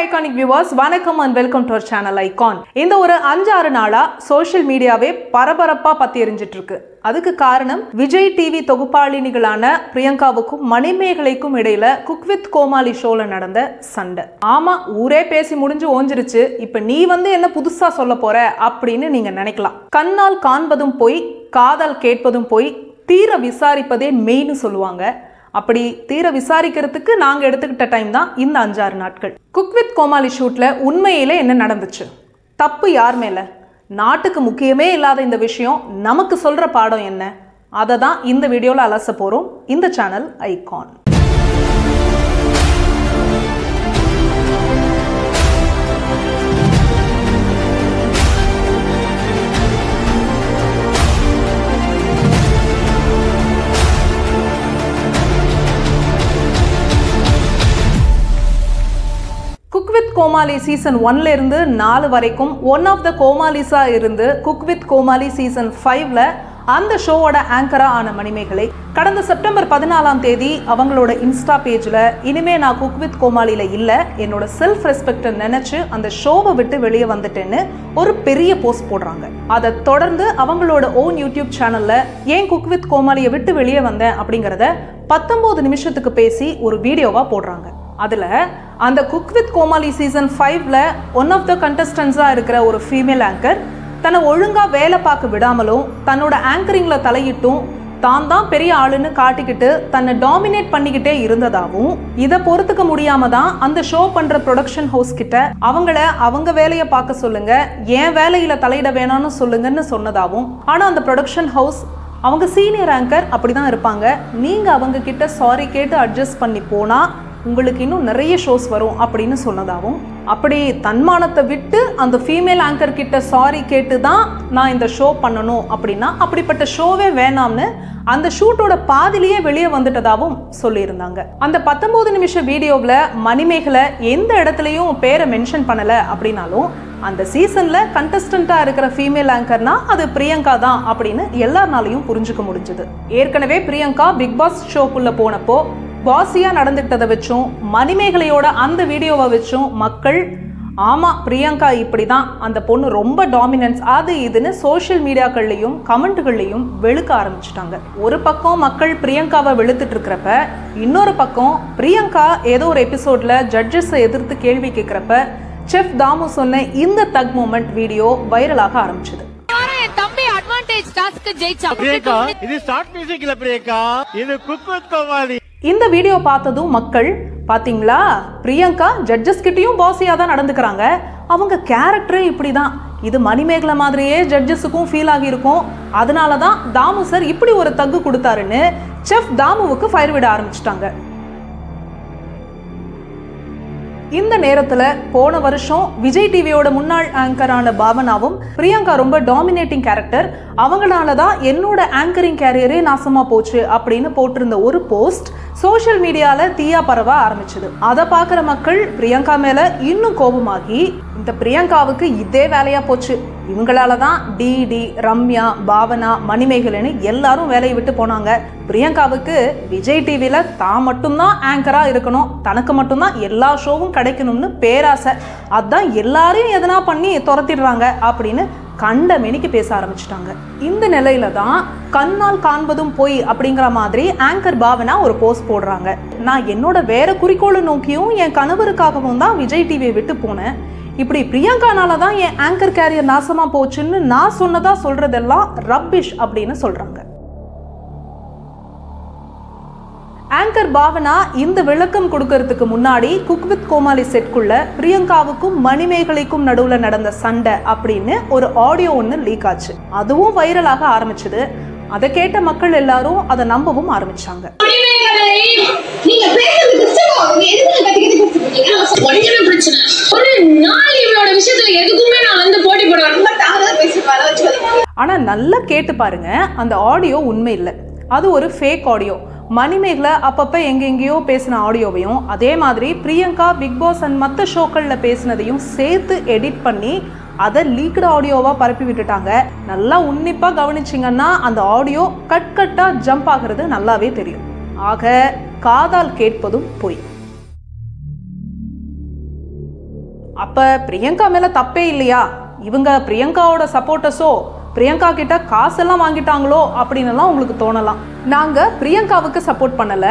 Iconic viewers, வணக்கம் and welcome to our channel Icon. இந்த ஒரு 5-6 நாளா சோஷியல் மீடியாவே பரபரப்பா பத்தி எரிஞ்சிட்டு இருக்கு. அதுக்கு காரணம் விஜய் டிவி தொகுப்பாளினிகளான பிரியங்காவுக்கும் மணிமேகலைக்கும் இடையில குக் வித் கோமாளி ஷோல நடந்த சண்டை. ஆமா, ஊரே பேசி முடிஞ்சு ஓஞ்சிருச்சு. இப்ப நீ என்ன புதுசா சொல்ல போற அப்படின்னு நீங்க நினைக்கலாம். கண்ணால் காண்பதும் போய், காதால் கேட்பதும் போய், தீர விசாரிப்பதே மெயின் சொல்லுவாங்க. அப்படி தீர விசாரிக்கிறதுக்கு நாங்க எடுத்துக்கிட்ட டைம் தான் இந்த 5-6 நாட்கள். குக் வித் கோமாளி ஷூட்ல உண்மையிலே என்ன நடந்துச்சு? தப்பு யார் மேல? நாட்டுக்கு முக்கியமே இல்லாத இந்த விஷயம் நமக்கு சொல்ற பாடம் என்ன? அதை தான் இந்த வீடியோல அலச போறோம். இந்த channel icon. Cook with Comali season 1ல இருந்து 4 வரைக்கும் ஒன் ஆஃப் த கோமாலிஸா இருந்து குக் வித் கோமாளி சீசன் 5ல அந்த ஷோவோட ஆங்கரா ஆன மணிமேகலை கடந்த செப்டம்பர் 14ஆம் தேதி அவங்களோட இன்ஸ்டா பேஜ்ல இனிமே நான் குக் வித் கோமாளியில இல்ல, என்னோட செல்ஃப் ரெஸ்பெக்ட் நினைச்சு அந்த ஷோவை விட்டு வெளியே வந்துட்டேன்னு ஒரு பெரிய போஸ்ட் போடுறாங்க. அதை தொடர்ந்து அவங்களோட ஓன் யூடியூப் சேனல்ல ஏன் குக் வித் கோமாளியை விட்டு வெளியே வந்தேன் அப்படிங்கறத 19 நிமிஷத்துக்கு பேசி ஒரு வீடியோவா போடுறாங்க. அதுல அந்த குக் வித் கோமாளி சீசன் 5ல ஒன் ஆஃப் த கண்டஸ்டன்ஸா இருக்கிற ஒரு ஃபீமேல் ஆங்கர் தன்னை ஒழுங்கா வேலை பார்க்க விடாமலும் தன்னோட ஆங்கரிங்ல தலையிட்டும் தான் தான் பெரிய ஆளுன்னு காட்டிக்கிட்டு தன்னை டாமினேட் பண்ணிக்கிட்டே இருந்ததாகவும், இதை பொறுத்துக்க முடியாம தான் அந்த ஷோ பண்ற ப்ரொடக்ஷன் ஹவுஸ் கிட்ட அவங்க வேலையை பார்க்க சொல்லுங்க, ஏன் வேலையில தலையிட வேணாம்னு சொல்லுங்கன்னு சொன்னதாகவும், ஆனா அந்த ப்ரொடக்ஷன் ஹவுஸ் அவங்க சீனியர் ஆங்கர் அப்படிதான் இருப்பாங்க, நீங்க அவங்க கிட்ட சாரி கேட்டு அட்ஜஸ்ட் பண்ணி போனா உங்களுக்கு இன்னும் நிறைய ஷோஸ் வரும் அப்படின்னு சொன்னதாகவும், அப்படி தன்மானத்தை விட்டு அந்த ஃபீமேல் ஆங்கர் கிட்ட சாரி கேட்டு தான் நான் இந்த ஷோ பண்ணணும் அப்படின்னா அப்படிப்பட்ட ஷோவே வேணாம்னு அந்த ஷூட்டோட பாதிலேயே வெளியே வந்துட்டதாகவும் சொல்லியிருந்தாங்க. அந்த 19 நிமிஷ வீடியோவில் மணிமேகலை எந்த இடத்துலையும் பேரை மென்ஷன் பண்ணலை அப்படின்னாலும் அந்த சீசன்ல கண்டஸ்டண்டா இருக்கிற ஃபீமேல் ஆங்கர்னா அது பிரியங்கா தான் அப்படின்னு எல்லாருனாலையும் புரிஞ்சுக்க முடிஞ்சது. ஏற்கனவே பிரியங்கா பிக் பாஸ் ஷோக்குள்ள போனப்போ பாசியா நடந்துட்டதை வச்சும் மணிமேகலையோட அந்த வீடியோவை வச்சும் மக்கள் ஆமா பிரியங்கா இப்படிதான், அந்த பொண்ணு ரொம்ப டாமினன்ஸ் அது இதுன்னு சோஷியல் மீடியாக்கள்லையும் கமெண்ட்டுகள்லையும் வெளுக்க ஆரம்பிச்சிட்டாங்க. ஒரு பக்கம் மக்கள் பிரியங்காவை வெளுத்துட்டு இருக்கிறப்ப, இன்னொரு பக்கம் பிரியங்கா ஏதோ ஒரு எபிசோட்ல ஜட்ஜஸை எதிர்த்து கேள்வி கேட்கிறப்ப செஃப் தாமு சொன்ன இந்த தக் மூமெண்ட் வீடியோ வைரலாக ஆரம்பிச்சது. இந்த வீடியோ பார்த்ததும் மக்கள் பாத்தீங்களா, பிரியங்கா ஜட்ஜஸ் கிட்டயும் பாசியா தான் நடந்துக்கிறாங்க, அவங்க கேரக்டரே இப்படிதான், இது மணிமேகலை மாதிரியே ஜட்ஜஸுக்கும் ஃபீல் ஆகியிருக்கும், அதனாலதான் தாமு சார் இப்படி ஒரு தக்கு கொடுத்தாருன்னு செஃப் தாமுவுக்கு ஃபயர் விட ஆரம்பிச்சிட்டாங்க. இந்த நேரத்துல போன வருஷம் விஜய் டிவியோட முன்னாள் ஆங்கரான பாவனாவும் பிரியங்கா ரொம்ப டாமினேட்டிங் கேரக்டர், அவங்களாலதான் என்னோட ஆங்கரிங் கேரியரே நாசமா போச்சு அப்படின்னு போட்டிருந்த ஒரு போஸ்ட் சோஷியல் மீடியால தீயா பரவ ஆரம்பிச்சது. அதை பாக்குற மக்கள் பிரியங்கா மேல இன்னும் கோபமாகி இந்த பிரியங்காவுக்கு இதே வேலையா போச்சு, இவங்களாலதான் டிடி, ரம்யா, பாவனா, மணிமேகலைன்னு எல்லாரும் வேலையை விட்டு போனாங்க, பிரியங்காவுக்கு விஜய் டிவில தான் மட்டும்தான் ஆங்கரா இருக்கணும், தனக்கு மட்டும்தான் எல்லா ஷோவும் கிடைக்கணும்னு பேராசை, அதான் எல்லாரையும் எதனா பண்ணி துரத்திடுறாங்க அப்படின்னு கண்ட மெனிக்கு பேச ஆரம்பிச்சிட்டாங்க. இந்த நிலையில தான் கண்ணால் காண்பதும் போய் அப்படிங்கிற மாதிரி ஆங்கர் பாவனா ஒரு போஸ்ட் போடுறாங்க. நான் என்னோட வேற குறிக்கோளை நோக்கியும் என் கணவருக்காகவும் தான் விஜய் டிவியை விட்டு போனேன், இப்படி பிரியங்கானால தான் என் ஆங்கர் கேரியர் நாசமா போச்சுன்னு நான் சொன்னதா சொல்றதெல்லாம் ரப்பிஷ் அப்படின்னு சொல்றாங்க. ஆங்கர் பாவனா இந்த விளக்கம் கொடுக்கறதுக்கு முன்னாடி குக் வித் கோமாளி செட்குள்ள பிரியங்காவுக்கும் மணிமேகலைக்கும் நடுவுல நடந்த சண்டை அப்படின்னு ஒரு ஆடியோ ஒன்று லீக் ஆச்சு. அதுவும் வைரலாக ஆரம்பிச்சது. அதை கேட்ட மக்கள் எல்லாரும் அதை நம்பவும் ஆரம்பிச்சாங்க. ஆனா நல்லா கேட்டு பாருங்க, அந்த ஆடியோ உண்மை இல்லை, அது ஒரு ஃபேக் ஆடியோ. மணிமேகலை அப்பப்போ எங்கெங்கேயோ பேசின ஆடியோவையும் அதே மாதிரி பிரியங்கா பிக் பாஸ் அண்ட் மற்ற ஷோக்களில் பேசினதையும் சேர்த்து எடிட் பண்ணி அதை லீக்டு ஆடியோவாக பரப்பி விட்டுட்டாங்க. நல்லா உன்னிப்பாக கவனிச்சிங்கன்னா அந்த ஆடியோ கட்டாக ஜம்ப் ஆகிறது நல்லாவே தெரியும். ஆக காதால் கேட்பதும் பொய். அப்ப பிரியங்கா மேல தப்பே இல்லையா? இவங்க பிரியங்காவோட சப்போர்ட்டர்ஸோ பிரியங்கா கிட்ட காசெல்லாம் வாங்கிட்டாங்களோ அப்படின்னு உங்களுக்கு தோணலாம். நாங்க பிரியங்காவுக்கு சப்போர்ட் பண்ணல,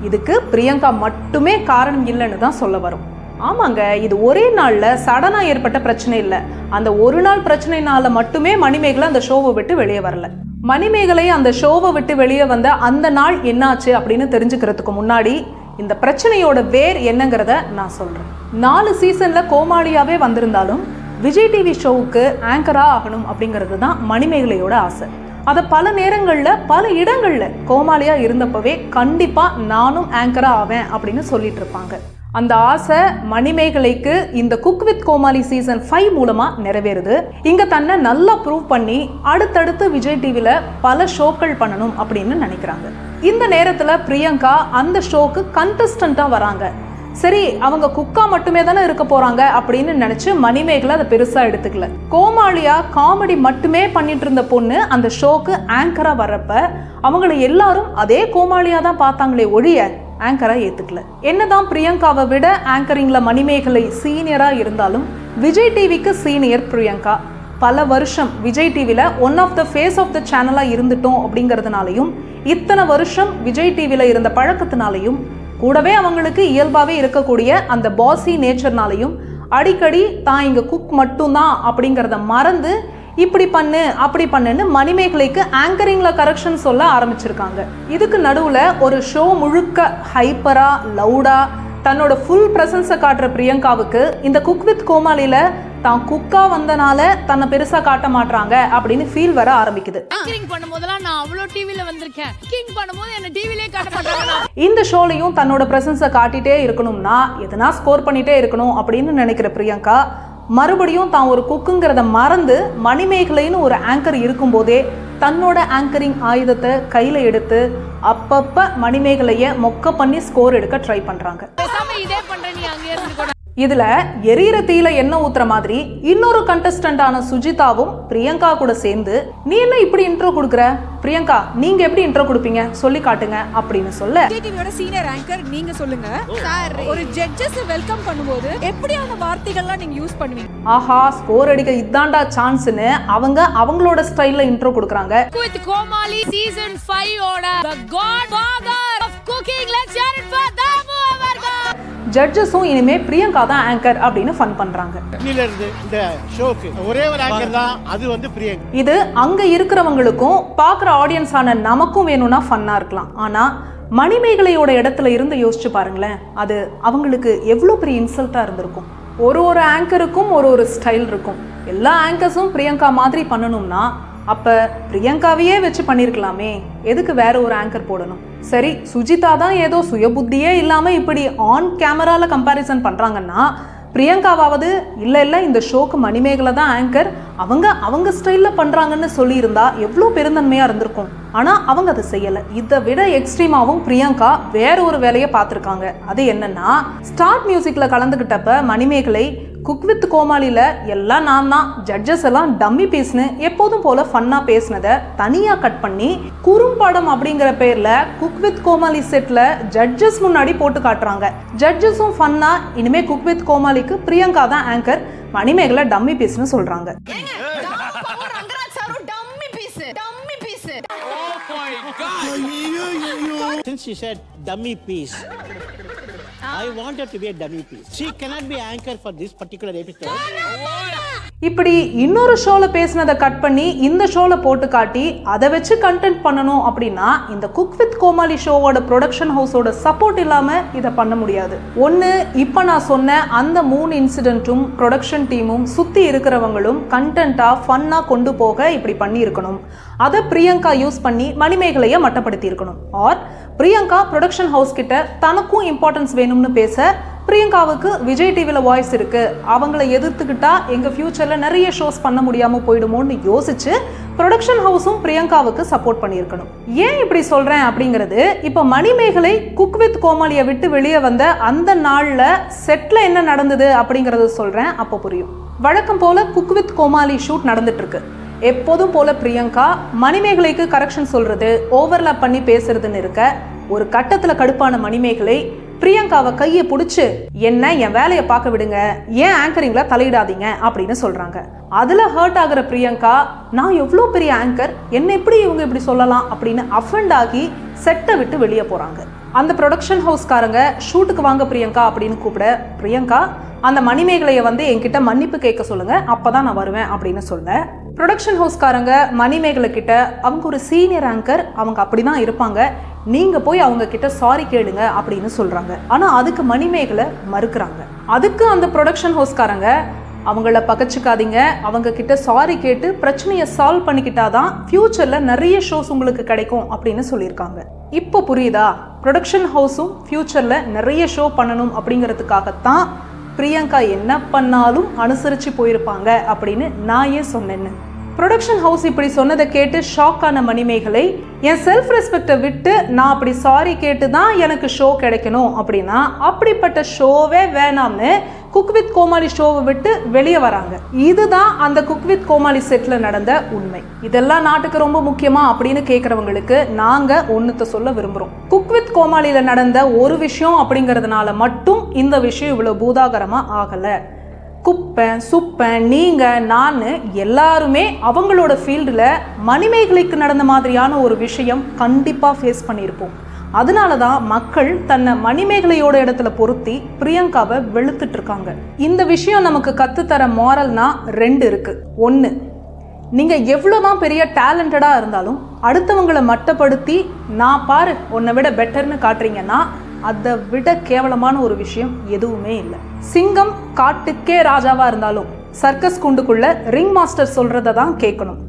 இதுக்கு பிரியங்கா மட்டுமே காரணம் இல்லைன்னு தான் சொல்ல வரும். ஆமாங்க, இது ஒரே நாள்ல சடனா ஏற்பட்ட பிரச்சனை இல்லை. அந்த ஒரு நாள் பிரச்சனைனால மட்டுமே மணிமேகலை அந்த ஷோவை விட்டு வெளியே வரல. மணிமேகலை அந்த ஷோவை விட்டு வெளியே வந்த அந்த நாள் என்னாச்சு அப்படின்னு தெரிஞ்சுக்கிறதுக்கு முன்னாடி இந்த பிரச்சனையோட வேர் என்னங்கிறத நான் சொல்றேன். 4 சீசன்ல கோமாளியாவே வந்திருந்தாலும் விஜய் டிவி ஷோவுக்கு ஆங்கரா ஆகணும் அப்படிங்கிறது தான் மணிமேகலையோட ஆசை. அதை பல நேரங்களில் பல இடங்களில் கோமாளியா இருந்தப்பவே கண்டிப்பா நானும் ஆங்கரா ஆவேன் அப்படின்னு சொல்லிட்டு இருப்பாங்க. அந்த ஆசை மணிமேகலைக்கு இந்த குக் வித் கோமாளி சீசன் 5 மூலமா நிறைவேறுது. இங்க தன்னை நல்லா ப்ரூவ் பண்ணி அடுத்தடுத்து விஜய் டிவில பல ஷோக்கள் பண்ணணும் அப்படின்னு நினைக்கிறாங்க. இந்த நேரத்துல பிரியங்கா அந்த ஷோக்கு கண்டஸ்டண்டா வராங்க. சரி, அவங்க குக்கா மட்டுமே தானே இருக்க போறாங்க அப்படின்னு நினைச்சு மணிமேகலை அதை பெருசா எடுத்துக்கல. கோமாளியா காமெடி மட்டுமே பண்ணிட்டு இருந்த பொண்ணு அந்த ஷோக்கு ஆங்கரா வர்றப்ப அவங்களை எல்லாரும் அதே கோமாளியா தான் பார்த்தாங்களே ஒழிய ஆங்கரா ஏத்துக்கல. என்னதான் பிரியங்காவை விட ஆங்கரிங்ல மணிமேகலை சீனியரா இருந்தாலும் விஜய் டிவிக்கு சீனியர் பிரியங்கா. பல வருஷம் விஜய் டிவில one of the face of the சேனலா இருந்துட்டோம் அப்படிங்கிறதுனாலையும் இத்தனை வருஷம் விஜய் டிவில இருந்த பழக்கத்தினாலையும் கூடவே அவங்களுக்கு இயல்பாகவே இருக்கக்கூடிய அந்த பாசி நேச்சர்னாலையும் அடிக்கடி தான் இங்கே குக் மட்டும்தான் அப்படிங்கிறத மறந்து இப்படி பண்ணு அப்படி பண்ணுன்னு மணிமேகலைக்கு ஆங்கரிங்கில் கரெக்ஷன் சொல்ல ஆரம்பிச்சிருக்காங்க. இதுக்கு நடுவில் ஒரு ஷோ முழுக்க ஹைப்பராக லவுடாக தன்னோட ஃபுல் ப்ரெசன்ஸை காட்டுற பிரியங்காவுக்கு இந்த குக் வித் கோமாளியில் தான் குக்கா வந்தனால தன்னை பெருசா காட்ட மாட்டாங்க அப்படின்னு ஃபீல் வர ஆரம்பிக்குது. இந்த ஷோலையும் தன்னோட பிரசன்ஸை காட்டிட்டே இருக்கணும்னா எதனா ஸ்கோர் பண்ணிட்டே இருக்கணும் அப்படின்னு நினைக்கிற பிரியங்கா மறுபடியும் தான் ஒரு குக்குங்கிறத மறந்து மணிமேகலைன்னு ஒரு ஆங்கர் இருக்கும் போதே தன்னோட ஆங்கரிங் ஆயுதத்தை கையில எடுத்து அப்பப்ப மணிமேகலைய மொக்க பண்ணி ஸ்கோர் எடுக்க ட்ரை பண்றாங்க. இதுல எரியிற தீல எண்ணெய் ஊத்துற மாதிரி இன்னொரு கண்டஸ்டன்டான சுஜிதாவும் பிரியங்கா கூட சேர்ந்து நீ என்ன இப்படி இன்ட்ரோ கொடுக்குற, பிரியங்கா நீங்க எப்படி இன்ட்ரோ கொடுப்பீங்க சொல்லி காட்டுங்க அப்படின்னு சொல்ல டிவியோட சீனியர் ஆங்கர் நீங்க சொல்லுங்க சார், ஒரு ஜட்ஜஸ் வெல்கம் பண்ணும்போது எப்படியான வார்த்தைகள்லாம் நீங்க யூஸ் பண்ணுவீங்க? ஆஹா, ஸ்கோர் அடிக்க இதாண்டா சான்ஸ்னு அவங்க அவங்களோட ஸ்டைல்ல இன்ட்ரோ கொடுக்குறாங்க. வித் கோமாளி சீசன் 5 ஓட the godfather of cooking, let's hear it for Damu அவர்கள். ஜட்ஜஸும் இனிமே பிரியங்கா தான் ஆங்கர் அப்படின்னு ஃபன் பண்றாங்க. இந்த ஷோக்கு ஒரே ஒரு ஆங்கர் தான், அது வந்து பிரியங்கா. இது அங்க இருக்கிறவங்களுக்கும் பாக்குற ஆடியன்ஸ் ஆன நமக்கும் வேணும்னா ஃபன்னா இருக்கலாம். ஆனா மணிமேகலையோட இடத்துல இருந்து யோசிச்சு பாருங்களேன், அது அவங்களுக்கு எவ்வளவு பெரிய இன்சல்ட்டா இருந்திருக்கும். ஒரு ஆங்கருக்கும் ஒரு ஸ்டைல் இருக்கும். எல்லா ஆங்கர்ஸும் பிரியங்கா மாதிரி பண்ணணும்னா அப்ப பிரியங்காவையே வச்சு பண்ணிருக்கலாமே, எதுக்கு வேற ஒரு ஆங்கர் போடணும்? சரி, சுஜிதா தான் ஏதோ சுயபுத்தியே இல்லாம இப்படி ஆன் கேமரால கம்பேரிசன் பண்றாங்கன்னா பிரியங்காவாவது இல்ல இந்த ஷோக்கு மணிமேகலை தான் ஆங்கர், அவங்க ஸ்டைல்ல பண்றாங்கன்னு சொல்லியிருந்தா எவ்வளோ பெருந்தன்மையா இருந்திருக்கும். ஆனா அவங்க அதை செய்யல. இதை விட எக்ஸ்ட்ரீமாவும் பிரியங்கா வேற ஒரு வேலையை பார்த்துருக்காங்க. அது என்னன்னா, ஸ்டார்ட் மியூசிக்ல கலந்துகிட்டப்ப மணிமேகலை குக் வித் கோமாளியில எல்லாம் நான் தான், ஜட்ஜஸ் எல்லாம் டம்மி பீஸ்னு எப்போதும் போல ஃபன்னா பேசினதை தனியா கட் பண்ணி குறும்படம் அப்படிங்கிற பேர்ல குக் வித் கோமாளி செட்ல ஜட்ஜஸ் முன்னாடி போட்டு காட்டுறாங்க. ஜட்ஜஸும் ஃபன்னா இனிமே குக் வித் கோமாளிக்கு பிரியங்கா தான் ஆங்கர், மணிமேகலை டம்மி பீஸ்னு சொல்றாங்க. Since she said dummy piece, I want her to be a dummy piece. She cannot be anchor for this particular episode. இப்படி இன்னொரு ஷோல பேசினதை கட் பண்ணி இந்த ஷோல போட்டு காட்டி அதை வச்சு கண்டென்ட் பண்ணணும் அப்படின்னா இந்த குக் வித் கோமாளி ஷோவோட ப்ரொடக்ஷன் ஹவுஸோட சப்போர்ட் இல்லாம இதை பண்ண முடியாது. ஒன்று, இப்போ நான் சொன்ன அந்த 3 இன்சிடென்ட்டும் ப்ரொடக்ஷன் டீமும் சுற்றி இருக்கிறவங்களும் கண்டென்ட்டாக ஃபன்னாக கொண்டு போக இப்படி பண்ணியிருக்கணும். அதை பிரியங்கா யூஸ் பண்ணி மணிமேகலையை மட்டப்படுத்தி இருக்கணும். ஆர் பிரியங்கா ப்ரொடக்ஷன் ஹவுஸ் கிட்ட தனக்கும் இம்பார்ட்டன்ஸ் வேணும்னு பேச, பிரியங்காவுக்கு விஜய் டிவியில் வாய்ஸ் இருக்கு, அவங்கள எதிர்த்துக்கிட்டா எங்கள் ஃபியூச்சரில் நிறைய ஷோஸ் பண்ண முடியாமல் போயிடுமோன்னு யோசிச்சு ப்ரொடக்ஷன் ஹவுஸும் பிரியங்காவுக்கு சப்போர்ட் பண்ணியிருக்கணும். ஏன் இப்படி சொல்கிறேன் அப்படிங்கிறது, இப்போ மணிமேகலை குக் வித் கோமாளியை விட்டு வெளியே வந்த அந்த நாளில் செட்டில் என்ன நடந்தது அப்படிங்கிறத சொல்கிறேன், அப்போ புரியும். வழக்கம் போல் குக் வித் கோமாளி ஷூட் நடந்துட்டு இருக்கு. எப்போதும் போல பிரியங்கா மணிமேகலைக்கு கரெக்ஷன் சொல்றது, ஓவர்லாப் பண்ணி பேசுறதுன்னு இருக்க, ஒரு கட்டத்தில் கடுப்பான மணிமேகலை பிரியங்காவை கையை பிடிச்சு என்ன என் வேலையை பார்க்க விடுங்க, ஏன் ஆங்கரிங்ல தலையிடாதீங்க அப்படின்னு சொல்றாங்க. அதுல ஹர்ட் ஆகுற பிரியங்கா, நான் எவ்வளோ பெரிய ஆங்கர், என்ன எப்படி இவங்க இப்படி சொல்லலாம் அப்படின்னு அஃபெண்ட் ஆகி செட்டை விட்டு வெளியே போறாங்க. அந்த ப்ரொடக்ஷன் ஹவுஸ்காரங்க ஷூட்டுக்கு வாங்க பிரியங்கா அப்படின்னு கூப்பிட, பிரியங்கா அந்த மணிமேகலையை வந்து என்கிட்ட மன்னிப்பு கேட்க சொல்லுங்க, அப்பதான் நான் வருவேன் அப்படின்னு சொல்ல, ப்ரொடக்ஷன் ஹவுஸ்காரங்க மணிமேகலை கிட்ட, அவங்க ஒரு சீனியர் ஆங்கர், அவங்க அப்படிதான் இருப்பாங்க, நீங்க போய் அவங்க கிட்ட சாரி கேளுங்க அப்படின்னு சொல்றாங்க. ஆனா அதுக்கு மணிமேகலை மறுக்கிறாங்க. அதுக்கு அந்த ப்ரொடக்ஷன் ஹவுஸ்காரங்க, அவங்கள பகச்சுக்காதீங்க, அவங்க கிட்ட சாரி கேட்டு பிரச்சனையை சால்வ் பண்ணிக்கிட்டாதான் ஃபியூச்சர்ல நிறைய ஷோஸ் உங்களுக்கு கிடைக்கும் அப்படின்னு சொல்லியிருக்காங்க. இப்போ புரியுதா? ப்ரொடக்ஷன் ஹவுஸும் ஃபியூச்சர்ல நிறைய ஷோ பண்ணணும் அப்படிங்கிறதுக்காகத்தான் பிரியங்கா என்ன பண்ணாலும் அனுசரிச்சு போயிருப்பாங்க அப்படின்னு நான் ஏன் சொன்னேன்னு. ப்ரொடக்ஷன் ஹவுஸ் இப்படி சொன்னதை கேட்டு ஷாக் ஆன மணிமேகலை, என் செல்ஃப் ரெஸ்பெக்டை விட்டு நான் அப்படி சாரி கேட்டு தான் எனக்கு ஷோ கிடைக்கணும் அப்படின்னா அப்படிப்பட்ட ஷோவே வேணாம்னு குக் வித் கோமாளி ஷோவை விட்டு வெளியே வராங்க. இதுதான் அந்த குக் வித் கோமாளி செட்ல நடந்த உண்மை. இதெல்லாம் நாட்டுக்கு ரொம்ப முக்கியமா அப்படின்னு கேட்கறவங்களுக்கு நாங்க ஒன்னுத்த சொல்ல விரும்புறோம். குக் வித் கோமாளியில நடந்த ஒரு விஷயம் அப்படிங்கறதுனால மட்டும் இந்த விஷயம் இவ்வளவு பூதாகரமா ஆகல. குப்பன் சுப்பன் நீங்க நான் எல்லாருமே அவங்களோட ஃபீல்டில் மணிமேகலைக்கு நடந்த மாதிரியான ஒரு விஷயம் கண்டிப்பாக ஃபேஸ் பண்ணியிருப்போம். அதனால தான் மக்கள் தன்னை மணிமேகலையோட இடத்துல பொருத்தி பிரியங்காவை வெளுத்துட்டு இருக்காங்க. இந்த விஷயம் நமக்கு கற்றுத்தர மாரல்னா 2 இருக்கு. 1, நீங்க எவ்வளோதான் பெரிய டேலண்டடா இருந்தாலும் அடுத்தவங்களை மட்டப்படுத்தி நான் பாரு உன்னை விட பெட்டர்னு காட்டுறீங்கன்னா அதை விட கேவலமான ஒரு விஷயம் எதுவுமே இல்லை. சிங்கம் காட்டுக்கே ராஜாவா இருந்தாலும் சர்க்கஸ் குண்டுக்குள்ள ரிங் மாஸ்டர் சொல்றதை தான் கேட்கணும்.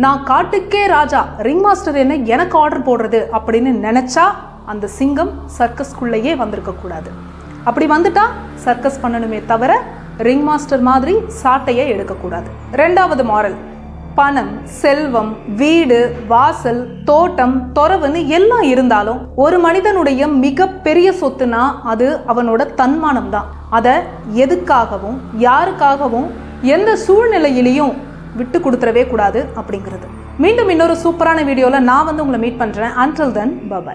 நான் காட்டுக்கே ராஜா, ரிங் மாஸ்டர் என்ன எனக்கு ஆர்டர் போடுறது அப்படின்னு நினைச்சா அந்த சிங்கம் சர்க்கஸ்குள்ளேயே வந்திருக்க கூடாது. அப்படி வந்துட்டா சர்க்கஸ் பண்ணணுமே தவிர ரிங் மாஸ்டர் மாதிரி சாட்டையே எடுக்கக்கூடாது. 2வது மாரல், பணம், செல்வம், வீடு, வாசல், தோட்டம், தொரவுன்னு எல்லாம் இருந்தாலும் ஒரு மனிதனுடைய மிகப்பெரிய சொத்துனா அது அவனோட தன்மானம் தான். அதை எதுக்காகவும் யாருக்காகவும் எந்த சூழ்நிலையிலையும் விட்டு கொடுத்துடவே கூடாது அப்படிங்கிறது. மீண்டும் இன்னொரு சூப்பரான வீடியோல நான் வந்து உங்களை மீட் பண்றேன். Until then, bye bye.